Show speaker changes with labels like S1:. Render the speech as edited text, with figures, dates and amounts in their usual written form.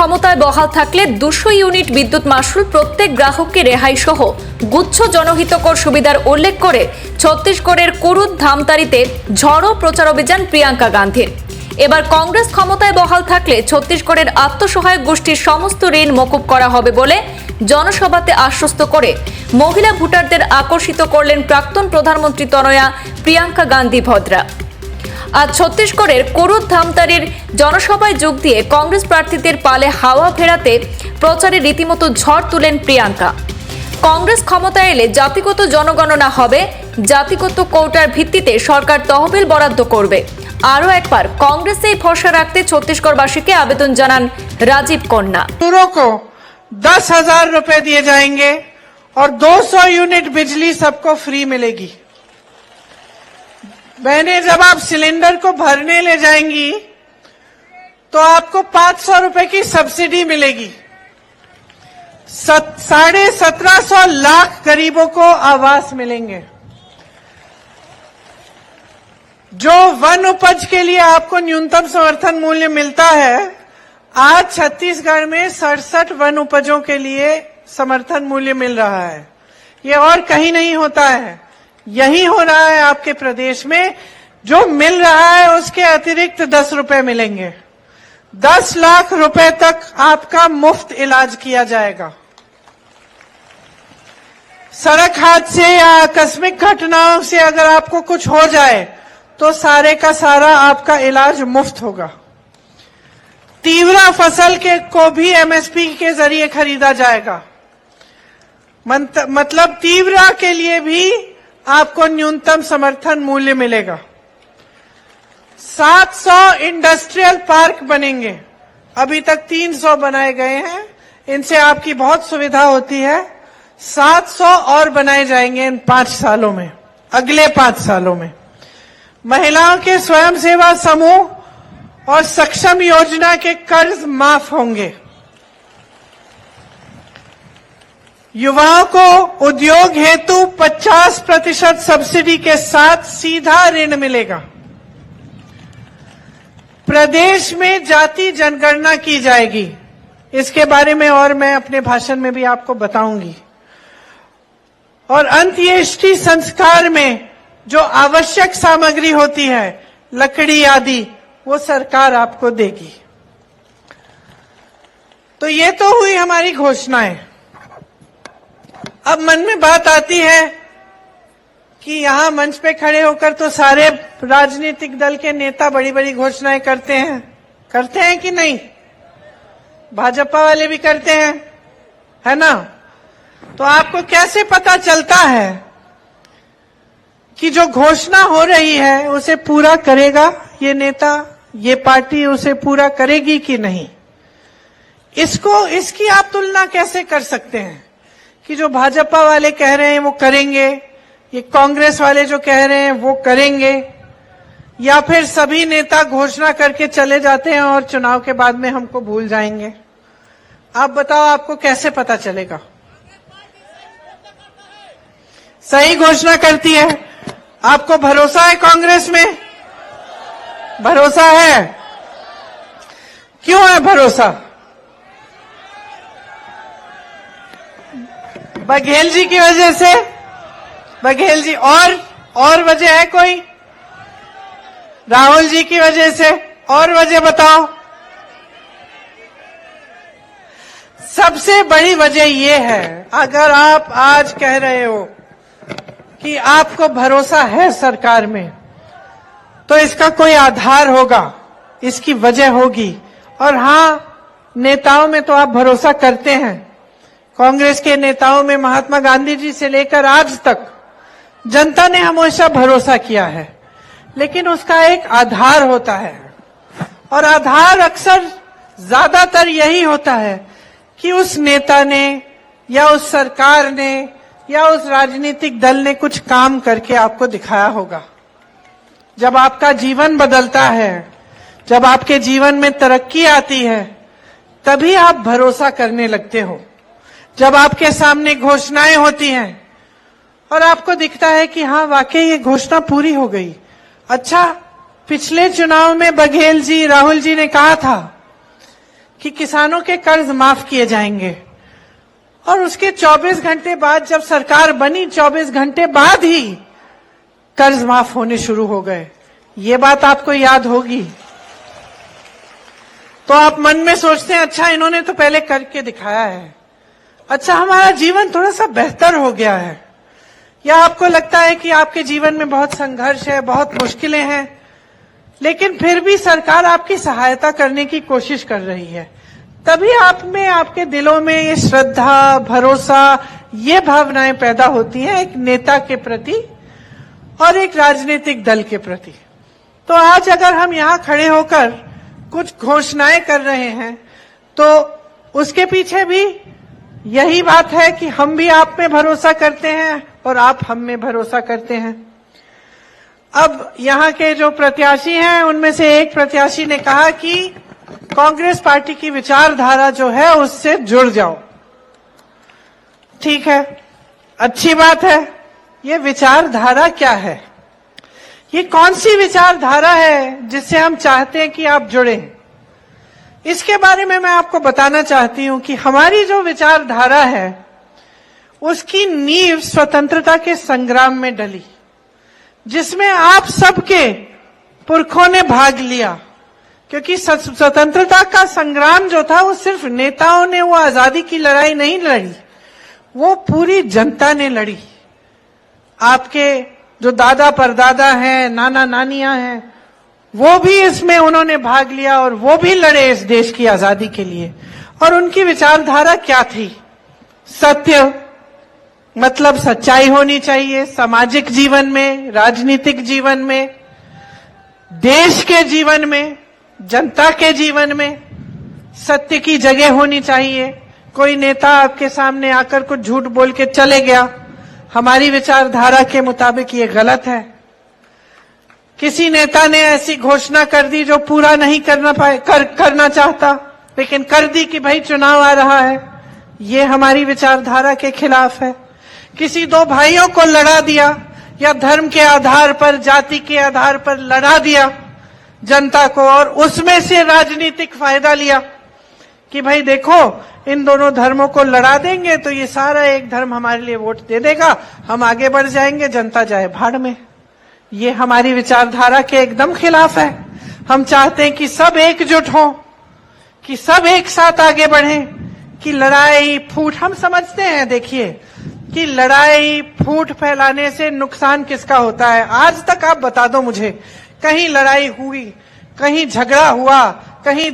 S1: ক্ষমতায় বহাল থাকলে 200 ইউনিট বিদ্যুৎ মাশুল প্রত্যেক গ্রাহককে রেহাই সহ গুচ্ছ জনহিতকর সুবিধার উল্লেখ করে ছত্তিশগড়ের কুরুদ ধামতারিতে ঝড়ো প্রচার অভিযান প্রিয়াঙ্কা গান্ধীর। এবার কংগ্রেস ক্ষমতায় বহাল থাকলে ছত্তিশগড়ের আত্মসহায়ক গোষ্ঠীর সমস্ত ঋণ মকুব করা হবে বলে জনসভাতে আশ্বস্ত করে মহিলা ভোটারদের আকর্ষিত করলেন প্রাক্তন প্রধানমন্ত্রী তনয়া প্রিয়াঙ্কা গান্ধী ভদ্রা। আজ ছত্তিশগড়ের কুরুদ ধামতারির জনসভায় যোগ দিয়ে কংগ্রেস প্রার্থীদের পালে হাওয়া ফেরাতে প্রচারে রীতিমতো ঝড় তুলেন প্রিয়াঙ্কা। কংগ্রেস ক্ষমতায় এলে জাতিগত জনগণনা হবে, জাতিগত কোটার ভিত্তিতে সরকার তহবিল বরাদ্দ করবে। আরও একবার কংগ্রেসেই ভরসা রাখতে ছত্তিশগড়বাসীকে আবেদন জানান রাজীব কন্যা।
S2: को 10,000 रुपए दिए जाएंगे और 200 यूनिट बिजली सबको फ्री मिलेगी। बहनें, जब आप सिलेंडर को भरने ले जाएंगी तो आपको 500 रुपए की सब्सिडी मिलेगी। 1750 लाख गरीबों को आवास मिलेंगे। जो वन उपज के लिए आपको न्यूनतम समर्थन मूल्य मिलता है, आज छत्तीसगढ़ में 67 वन उपजों के लिए समर्थन मूल्य मिल रहा है। ये और कहीं नहीं होता है, यही हो रहा है आपके प्रदेश में। जो मिल रहा है उसके अतिरिक्त 10 रुपए मिलेंगे। 10 लाख रुपए तक आपका मुफ्त इलाज किया जाएगा। सड़क हादसे या आकस्मिक घटनाओं से अगर आपको कुछ हो जाए तो सारे का सारा आपका इलाज मुफ्त होगा। तीव्र फसल को भी एमएसपी के जरिए खरीदा जाएगा। मतलब तीव्र के लिए भी आपको न्यूनतम समर्थन मूल्य मिलेगा। 700 इंडस्ट्रियल पार्क बनेंगे। अभी तक 300 बनाए गए हैं, इनसे आपकी बहुत सुविधा होती है। 700 और बनाए जाएंगे इन 5 सालों में, अगले 5 सालों में। महिलाओं के स्वयं सेवा समूह और सक्षम योजना के कर्ज माफ होंगे। युवाओं को उद्योग हेतु 50% सब्सिडी के साथ सीधा ऋण मिलेगा। प्रदेश में जाति जनगणना की जाएगी, इसके बारे में और मैं अपने भाषण में भी आपको बताऊंगी। और अंत्येष्टि संस्कार में जो आवश्यक सामग्री होती है, लकड़ी आदि, वो सरकार आपको देगी। तो ये तो हुई हमारी घोषणाएं। अब मन में बात आती है कि यहां मंच पे खड़े होकर तो सारे राजनीतिक दल के नेता बड़ी बड़ी घोषणाएं करते हैं कि नहीं? भाजपा वाले भी करते हैं, है ना? तो आपको कैसे पता चलता है कि जो घोषणा हो रही है उसे पूरा करेगा ये नेता, ये पार्टी उसे पूरा करेगी कि नहीं? इसकी आप तुलना कैसे कर सकते हैं कि जो भाजपा वाले कह रहे हैं वो करेंगे, ये कांग्रेस वाले जो कह रहे हैं वो करेंगे, या फिर सभी नेता घोषणा करके चले जाते हैं और चुनाव के बाद में हमको भूल जाएंगे? आप बताओ, आपको कैसे पता चलेगा? सही घोषणा करती है। आपको भरोसा है कांग्रेस में? भरोसा है? क्यों है भरोसा? बघेल जी की वजह से? बघेल जी और वजह है कोई? राहुल जी की वजह से? और वजह बताओ। सबसे बड़ी वजह ये है, अगर आप आज कह रहे हो कि आपको भरोसा है सरकार में, तो इसका कोई आधार होगा, इसकी वजह होगी। और हां, नेताओं में तो आप भरोसा करते हैं। कांग्रेस के नेताओं में महात्मा गांधी जी से लेकर आज तक जनता ने हमेशा भरोसा किया है, लेकिन उसका एक आधार होता है। और आधार अक्सर ज्यादातर यही होता है कि उस नेता ने या उस सरकार ने या उस राजनीतिक दल ने कुछ काम करके आपको दिखाया होगा। जब आपका जीवन बदलता है, जब आपके जीवन में तरक्की आती है, तभी आप भरोसा करने लगते हो। जब आपके सामने घोषणाएं होती हैं और आपको दिखता है कि हाँ, वाकई ये घोषणा पूरी हो गई। अच्छा, पिछले चुनाव में बघेल जी, राहुल जी ने कहा था कि किसानों के कर्ज माफ किए जाएंगे, और उसके 24 घंटे बाद जब सरकार बनी 24 घंटे बाद ही कर्ज माफ होने शुरू हो गए। ये बात आपको याद होगी। तो आप मन में सोचते हैं अच्छा इन्होंने तो पहले करके दिखाया है, अच्छा हमारा जीवन थोड़ा सा बेहतर हो गया है। या आपको लगता है कि आपके जीवन में बहुत संघर्ष है, बहुत मुश्किलें हैं, लेकिन फिर भी सरकार आपकी सहायता करने की कोशिश कर रही है। तभी आप में, आपके दिलों में ये श्रद्धा, भरोसा, ये भावनाएं पैदा होती हैं एक नेता के प्रति और एक राजनीतिक दल के प्रति। तो आज अगर हम यहाँ खड़े होकर कुछ घोषणाएं कर रहे हैं तो उसके पीछे भी यही बात है कि हम भी आप में भरोसा करते हैं और आप हम में भरोसा करते हैं। अब यहाँ के जो प्रत्याशी हैं उनमें से एक प्रत्याशी ने कहा कि कांग्रेस पार्टी की विचारधारा जो है उससे जुड़ जाओ। ठीक है, अच्छी बात है। ये विचारधारा क्या है? ये कौन सी विचारधारा है जिससे हम चाहते हैं कि आप जुड़ें? इसके बारे में मैं आपको बताना चाहती हूं कि हमारी जो विचारधारा है उसकी नींव स्वतंत्रता के संग्राम में डली, जिसमें आप सबके पुरखों ने भाग लिया। क्योंकि स्वतंत्रता का संग्राम जो था वो सिर्फ नेताओं ने वो आजादी की लड़ाई नहीं लड़ी, वो पूरी जनता ने लड़ी। आपके जो दादा परदादा हैं, नाना नानियां हैं, वो भी इसमें उन्होंने भाग लिया और वो भी लड़े इस देश की आजादी के लिए। और उनकी विचारधारा क्या थी? सत्य, मतलब सच्चाई होनी चाहिए सामाजिक जीवन में, राजनीतिक जीवन में, देश के जीवन में, जनता के जीवन में सत्य की जगह होनी चाहिए। कोई नेता आपके सामने आकर कुछ झूठ बोल के चले गया, हमारी विचारधारा के मुताबिक ये गलत है। किसी नेता ने ऐसी घोषणा कर दी जो पूरा नहीं करना चाहता, लेकिन कर दी कि भाई चुनाव आ रहा है, ये हमारी विचारधारा के खिलाफ है। किसी दो भाइयों को लड़ा दिया या धर्म के आधार पर, जाति के आधार पर लड़ा दिया जनता को, और उसमें से राजनीतिक फायदा लिया कि भाई देखो इन दोनों धर्मों को लड़ा देंगे तो ये सारा एक धर्म हमारे लिए वोट दे देगा, हम आगे बढ़ जाएंगे, जनता जाए भाड़ में। ये हमारी विचारधारा के एकदम खिलाफ है। हम चाहते हैं कि सब एकजुट हों, कि सब एक साथ आगे बढ़ें, कि लड़ाई फूट, हम समझते हैं देखिए कि लड़ाई फूट फैलाने से नुकसान किसका होता है। आज तक आप बता दो मुझे, कहीं लड़ाई हुई, कहीं झगड़ा हुआ, कहीं